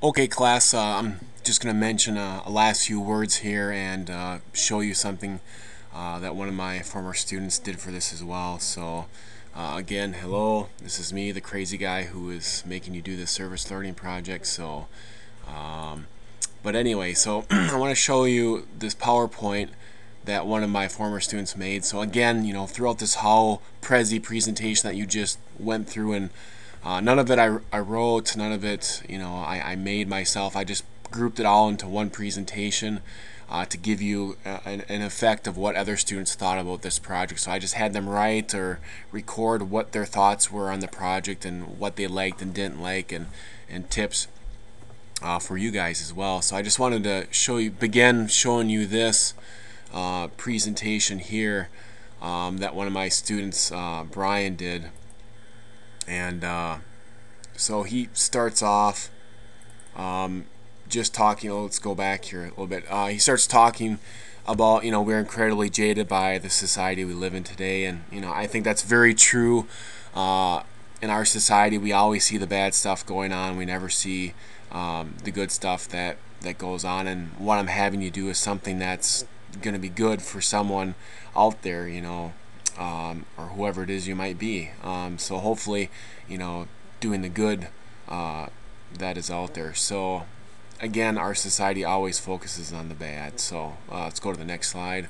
Okay, class, I'm just going to mention a last few words here and show you something that one of my former students did for this as well. So, again, hello, this is me, the crazy guy who is making you do this service learning project. But anyway, so I want to show you this PowerPoint that one of my former students made. So again, throughout this whole Prezi presentation that you just went through, and none of it I wrote, none of it, I made myself. I just grouped it all into one presentation to give you an effect of what other students thought about this project. So I just had them write or record what their thoughts were on the project and what they liked and didn't like, and tips for you guys as well. So I just wanted to begin showing you this presentation here that one of my students, Brian, did. And so he starts off just talking. Let's go back here a little bit. He starts talking about, we're incredibly jaded by the society we live in today, and I think that's very true. In our society, we always see the bad stuff going on. We never see the good stuff that goes on. And what I'm having you do is something that's going to be good for someone out there, or whoever it is you might be. So hopefully, doing the good that is out there. So again, our society always focuses on the bad. So let's go to the next slide.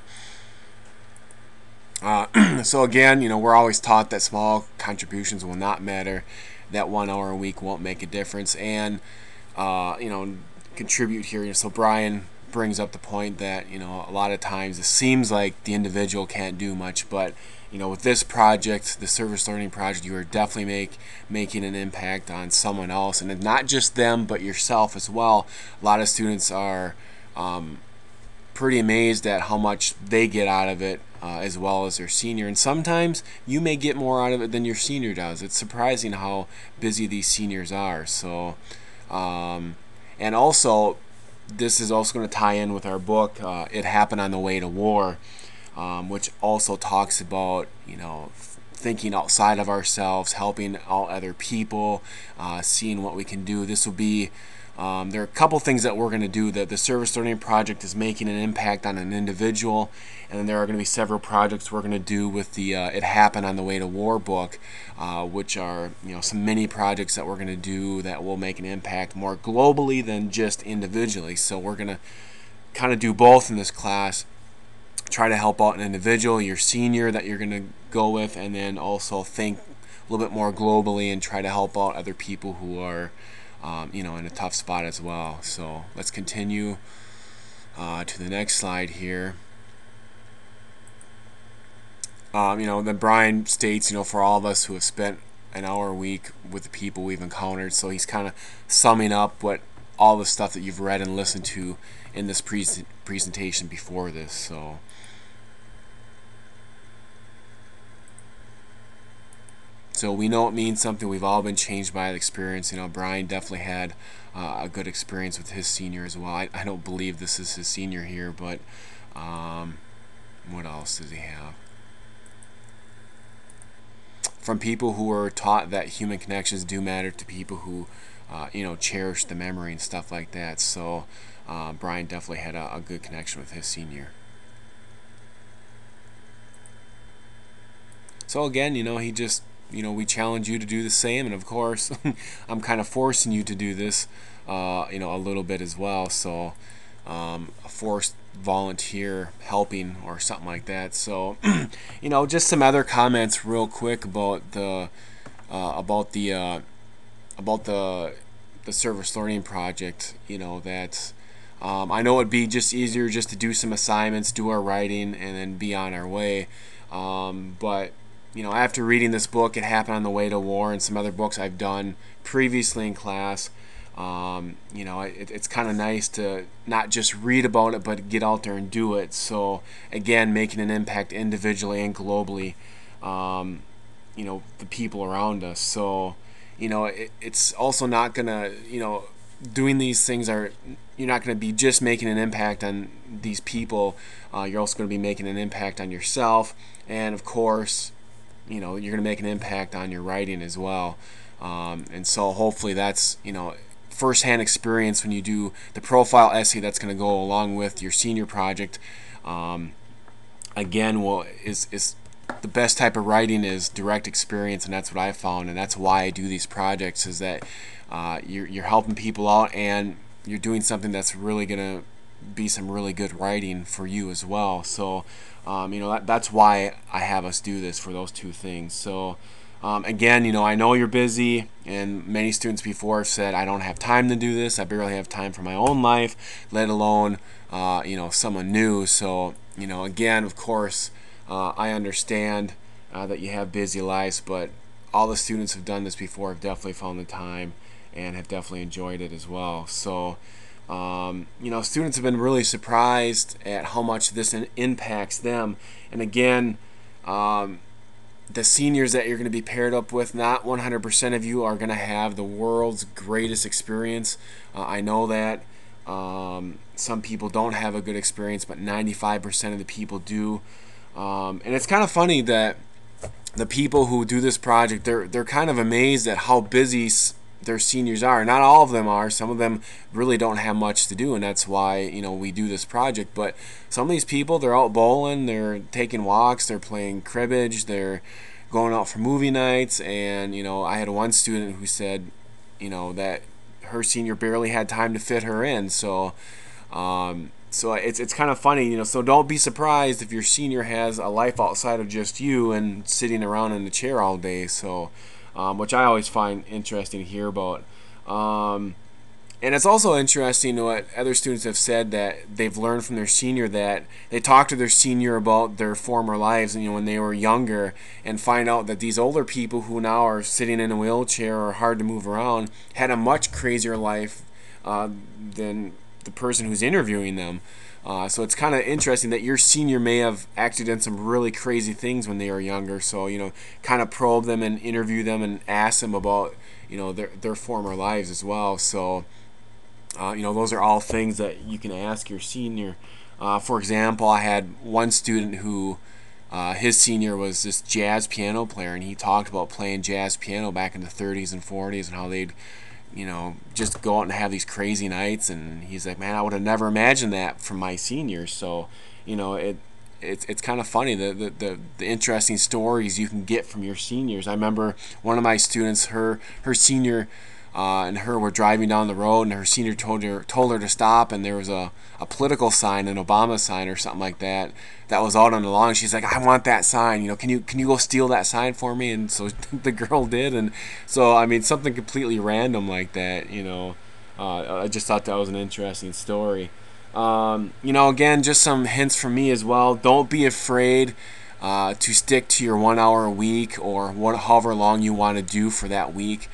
So again, we're always taught that small contributions will not matter, that 1 hour a week won't make a difference, and contribute here. So Brian brings up the point that a lot of times it seems like the individual can't do much, but with this project, the service learning project, you are definitely making an impact on someone else, and not just them but yourself as well. A lot of students are pretty amazed at how much they get out of it, as well as their senior. And sometimes you may get more out of it than your senior does. It's surprising how busy these seniors are. So, and also, this is also going to tie in with our book, It Happened on the Way to War, which also talks about, thinking outside of ourselves, helping out other people, seeing what we can do. This will be there are a couple things that we're going to do. That the service learning project is making an impact on an individual, and then there are going to be several projects we're going to do with the It Happened on the Way to War book, which are some mini projects that we're going to do that will make an impact more globally than just individually. So we're going to kind of do both in this class. Try to help out an individual, your senior that you're going to go with, and then also think a little bit more globally and try to help out other people who are in a tough spot as well. So let's continue to the next slide here. Then Brian states, for all of us who have spent an hour a week with the people we've encountered. So he's kind of summing up what all the stuff that you've read and listened to in this presentation before this. So we know it means something. We've all been changed by the experience. Brian definitely had a good experience with his senior as well. I don't believe this is his senior here, but what else does he have? From people who were taught that human connections do matter, to people who cherish the memory and stuff like that. So Brian definitely had a good connection with his senior. So again, he just, we challenge you to do the same, and of course, I'm kind of forcing you to do this, a little bit as well. So, a forced volunteer helping or something like that. So, just some other comments real quick about about the service learning project. That. I know it'd be just easier just to do some assignments, do our writing, and then be on our way. But after reading this book, It Happened on the Way to War, and some other books I've done previously in class, it's kind of nice to not just read about it, but get out there and do it. So again, making an impact individually and globally, the people around us. So, it's also not gonna, doing these things are, you're not going to be just making an impact on these people. You're also going to be making an impact on yourself, and of course, you're going to make an impact on your writing as well. And so hopefully that's firsthand experience when you do the profile essay that's going to go along with your senior project. Again, is the best type of writing is direct experience, and that's what I found, and that's why I do these projects, is that you're helping people out, and you're doing something that's really gonna be some really good writing for you as well. So that's why I have us do this, for those two things. So again, I know you're busy, and many students before have said, I don't have time to do this, I barely have time for my own life, let alone someone new. So again, of course, I understand that you have busy lives, but all the students who've done this before have definitely found the time and have definitely enjoyed it as well. So students have been really surprised at how much this impacts them. And again, the seniors that you're going to be paired up with, not 100% of you are going to have the world's greatest experience. I know that some people don't have a good experience, but 95% of the people do. And it's kind of funny that the people who do this project, they're kind of amazed at how busy their seniors are. Not all of them are. Some of them really don't have much to do, and that's why we do this project. But some of these people, they're out bowling, they're taking walks, they're playing cribbage, they're going out for movie nights. And I had one student who said that her senior barely had time to fit her in. So it's kind of funny, so don't be surprised if your senior has a life outside of just you and sitting around in the chair all day. So which I always find interesting to hear about. And it's also interesting what other students have said, that they've learned from their senior, that they talk to their senior about their former lives, and when they were younger, and find out that these older people who now are sitting in a wheelchair or hard to move around had a much crazier life than the person who's interviewing them. So it's kind of interesting that your senior may have actually done some really crazy things when they were younger. So kind of probe them and interview them and ask them about their former lives as well. So those are all things that you can ask your senior. For example, I had one student who his senior was this jazz piano player, and he talked about playing jazz piano back in the 30s and 40s and how they'd just go out and have these crazy nights. And he's like, man, I would have never imagined that from my seniors. So it's kind of funny, the interesting stories you can get from your seniors. I remember one of my students, her senior and her were driving down the road, and her senior told her to stop, and there was a political sign, an Obama sign or something like that was out on the lawn. She's like, I want that sign, can you go steal that sign for me? And so the girl did. And so I mean, something completely random like that. I just thought that was an interesting story. Again, just some hints from me as well. Don't be afraid to stick to your 1 hour a week, or however long you want to do for that week.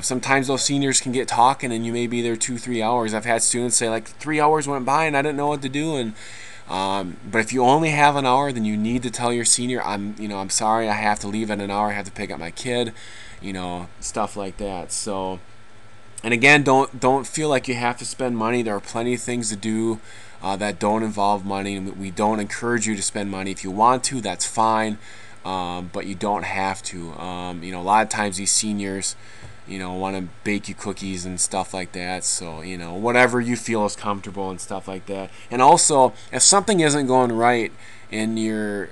Sometimes those seniors can get talking, and you may be there 2-3 hours. I've had students say, like, 3 hours went by and I didn't know what to do. And but if you only have an hour, then you need to tell your senior, I'm sorry, I have to leave in an hour, I have to pick up my kid, stuff like that. So, and again, don't feel like you have to spend money. There are plenty of things to do that don't involve money. We don't encourage you to spend money. If you want to, that's fine, but you don't have to. A lot of times these seniors want to bake you cookies and stuff like that. So whatever you feel is comfortable and stuff like that. And also, if something isn't going right in your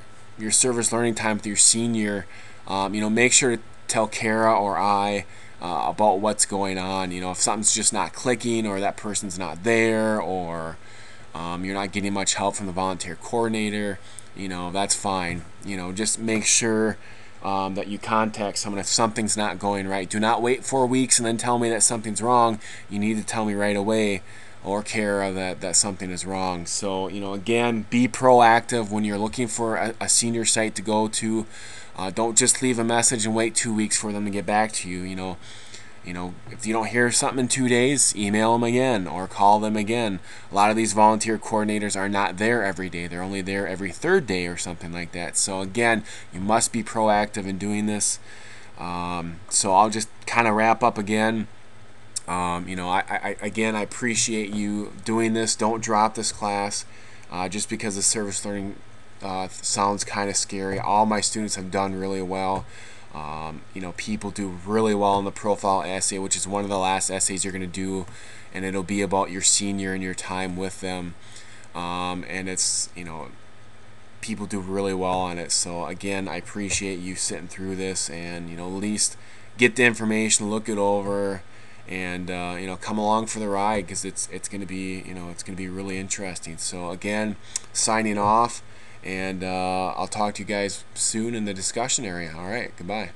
service learning time with your senior, make sure to tell Kara or I about what's going on. If something's just not clicking, or that person's not there, or you're not getting much help from the volunteer coordinator, that's fine. Just make sure that you contact someone if something's not going right. Do not wait 4 weeks and then tell me that something's wrong. You need to tell me right away, or Kara, that something is wrong. So again, be proactive when you're looking for a senior site to go to. Don't just leave a message and wait 2 weeks for them to get back to you. If you don't hear something in 2 days, email them again or call them again. A lot of these volunteer coordinators are not there every day. They're only there every third day or something like that. So again, you must be proactive in doing this. So I'll just kind of wrap up again. I appreciate you doing this. Don't drop this class just because the service learning sounds kind of scary. All my students have done really well. You know, people do really well in the profile essay, which is one of the last essays you're going to do, and it'll be about your senior and your time with them. And it's, you know, people do really well on it. So again, I appreciate you sitting through this, and you know, at least get the information, look it over, and you know, come along for the ride, because it's going to be, you know, it's going to be really interesting. So again, signing off, and I'll talk to you guys soon in the discussion area. All right, goodbye.